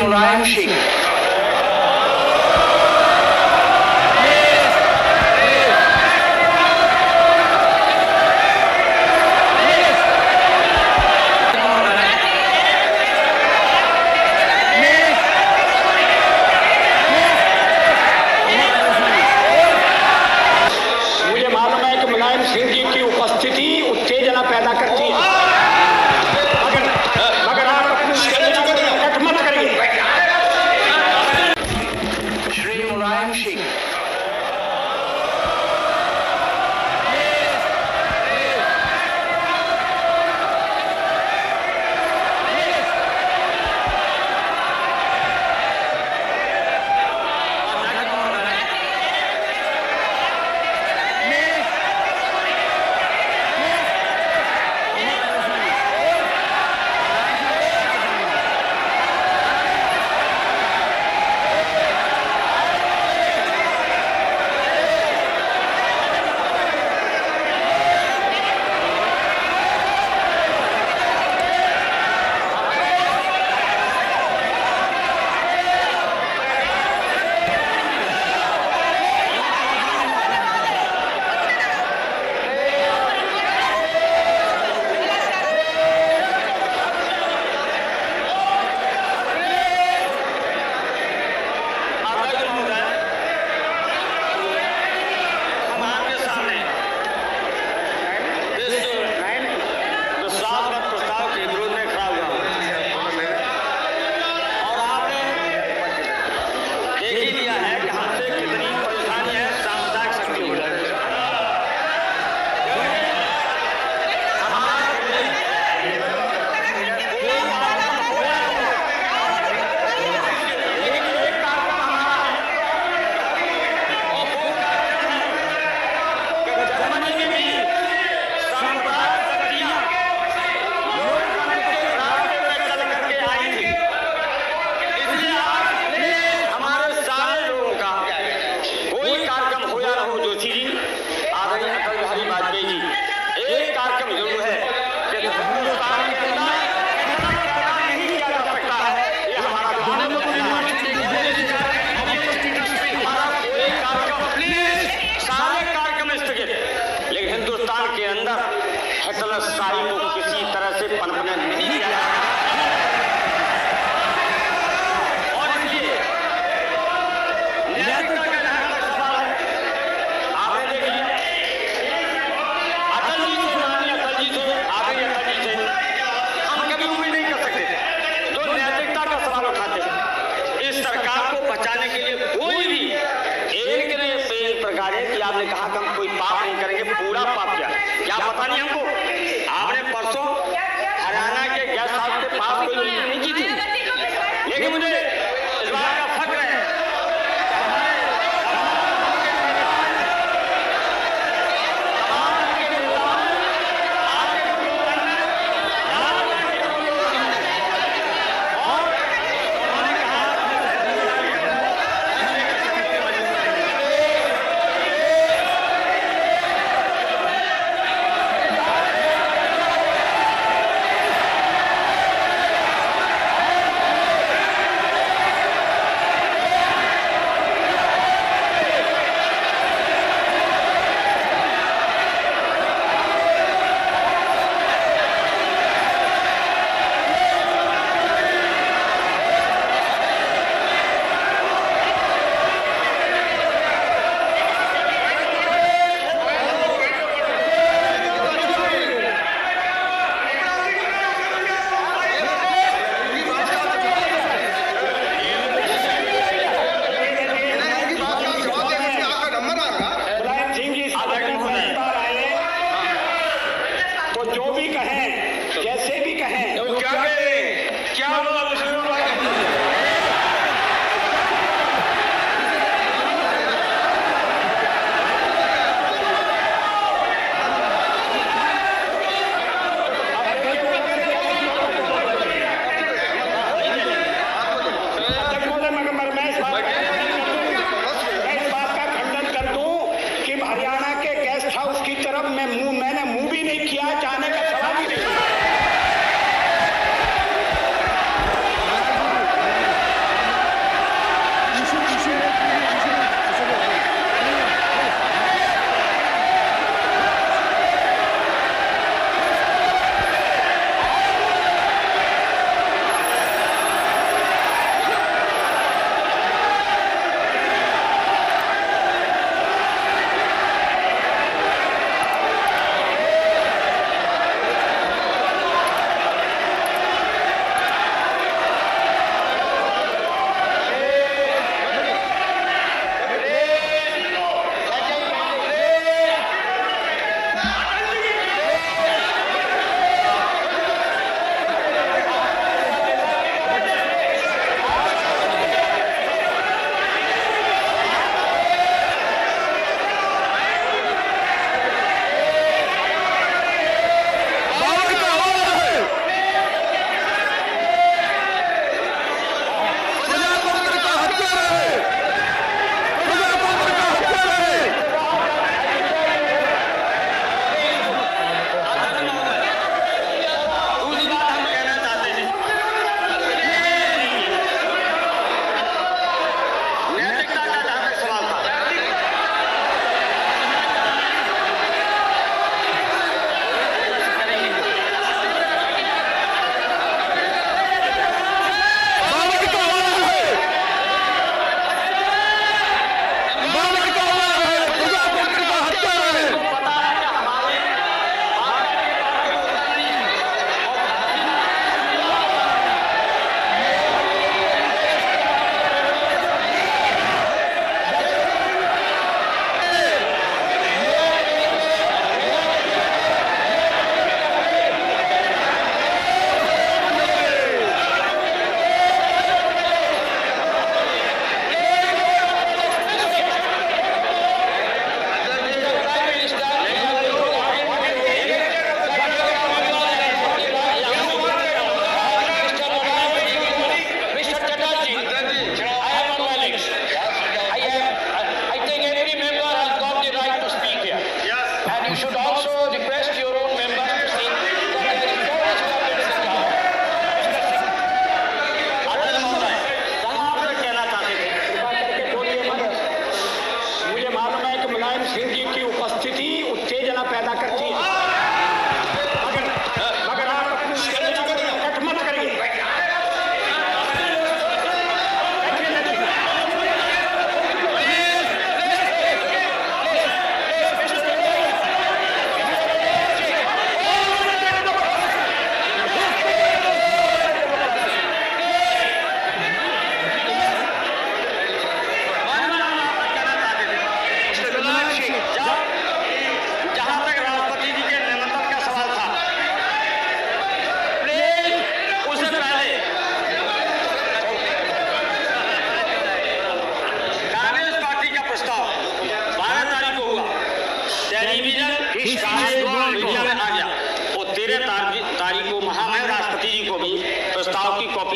मुलायम सिंह। मुझे मालूम है कि मुलायम सिंह जी की उपस्थिति उत्तेजना पैदा करती है, मगर आप अपनी उत्तेजना को प्रकट मत करिए।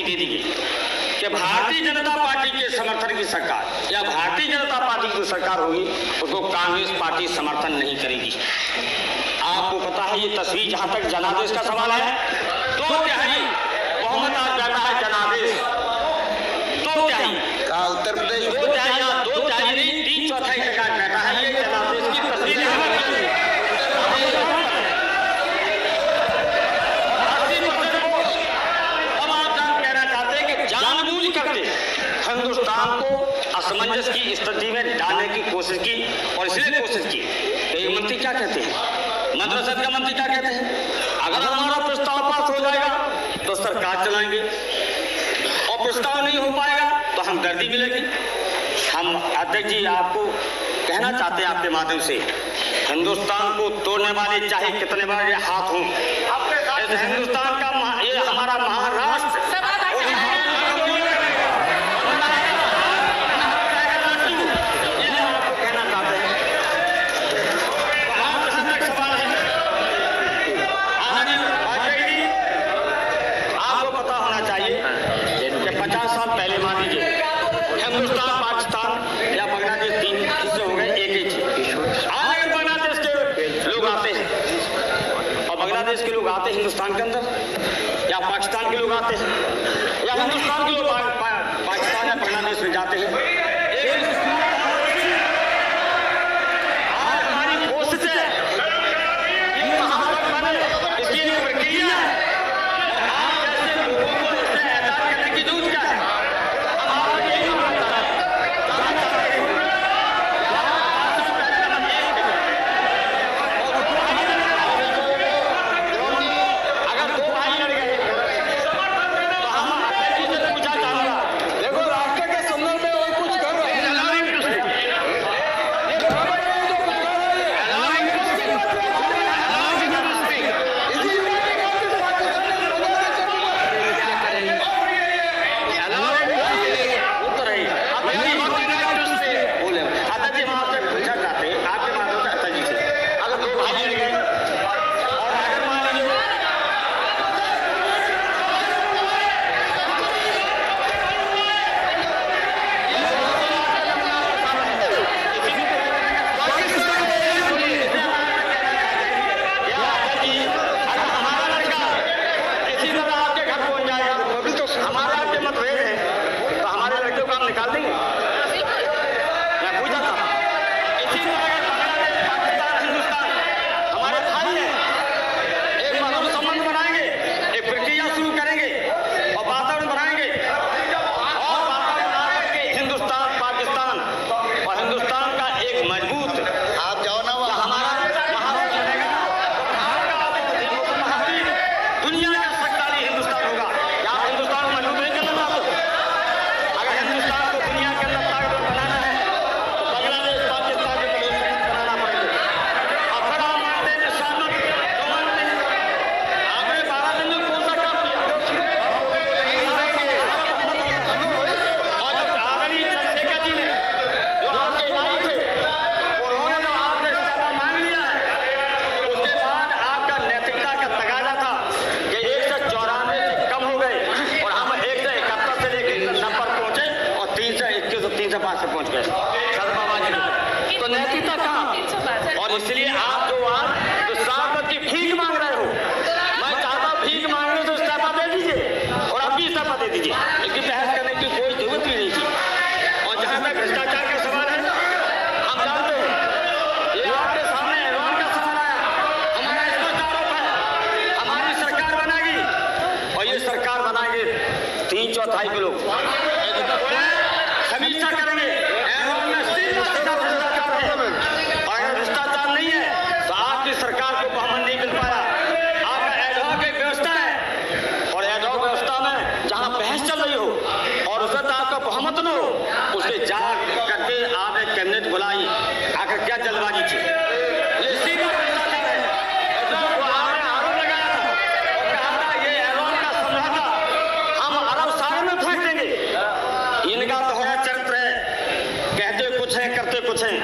कॉपी दे दी गई कि भारतीय जनता पार्टी के समर्थन की सरकार या भारतीय जनता पार्टी की सरकार होगी उसको कांग्रेस पार्टी समर्थन नहीं करेगी। आपको पता है ये तस्वीर, जहां तक जनादेश का सवाल है, 2/3 बहुमत आ जाता है जनादेश, 2/3 कहा उत्तर प्रदेश 2/3 नहीं 3/4 तक आ जाता है। ये जनादेश की तस्वीर है। हिंदुस्तान को असमंजस की स्थिति में डालने की कोशिश की और इसलिए कोशिश की। एक मंत्री क्या कहते हैं, मदरसत का मंत्री क्या कहते हैं, अगर हमारा प्रस्ताव पास हो जाएगा तो सरकार चलाएंगे और प्रस्ताव नहीं हो पाएगा तो हम गर्दी मिलेगी। हम अध्यक्ष जी आपको कहना चाहते हैं आपके माध्यम से, हिंदुस्तान को तोड़ने वाले चाहे कितने बड़े हाथ हों, हिंदुस्तान का ये हमारा महाराष्ट्र हिंदुस्तान पाकिस्तान या बांग्लादेश 3 हिस्से हो गए, एक ही चीज। आज बांग्लादेश के लोग आते हैं और बांग्लादेश के लोग आते हैं हिंदुस्तान के अंदर, या पाकिस्तान के लोग आते हैं, या हिंदुस्तान के लोग पाकिस्तान या बांग्लादेश में जाते हैं। आज हमारी कोशिश है इसकी एक प्रक्रिया है। आप जैसे लोगों को इससे एहसास करने की जरूरत क्या है। और इसलिए आप जो सांसद की भीख मांग रहे हो, मैं चाहता हूं भीख मांगने से इस्तीफा दे दीजिए और आप भी इस्तीफा दे दीजिए। लेकिन बहस करने की कोई जरूरत भी नहीं थी। और जहां तक भ्रष्टाचार का सवाल है, हम जानते हैं ये आपके सामने ऐलान का सवाल आया, हमारा इसका आरोप है हमारी सरकार बनेगी और ये सरकार बनाएंगे 3/4 के लोग समीक्षा करेंगे। सरकार को बहुमत नहीं मिल पाया, आपका एडहॉक एक व्यवस्था है और एडहॉक व्यवस्था में जहां बहस चल रही हो और उसमें आपका बहुमत न हो, उसके जांच करके आप एक कैबिनेट बुलाई, आखिर क्या जल्दबाजी थी। आपने आरोप लगाया था और कहा था ये एडहॉक का समझौता हम अरब सागर में फेंक देंगे। इनका दोहरा चरित्र है, कहते कुछ है करते कुछ है।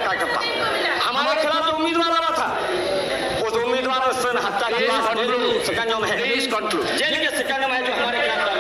कार्यकर्ता। हमारे खिलाफ जो उम्मीदवार आ रहा था, वो जो उम्मीदवार हत्या के शिकंजों में है, जेल के शिकंजों में है, जो हमारे खिलाफ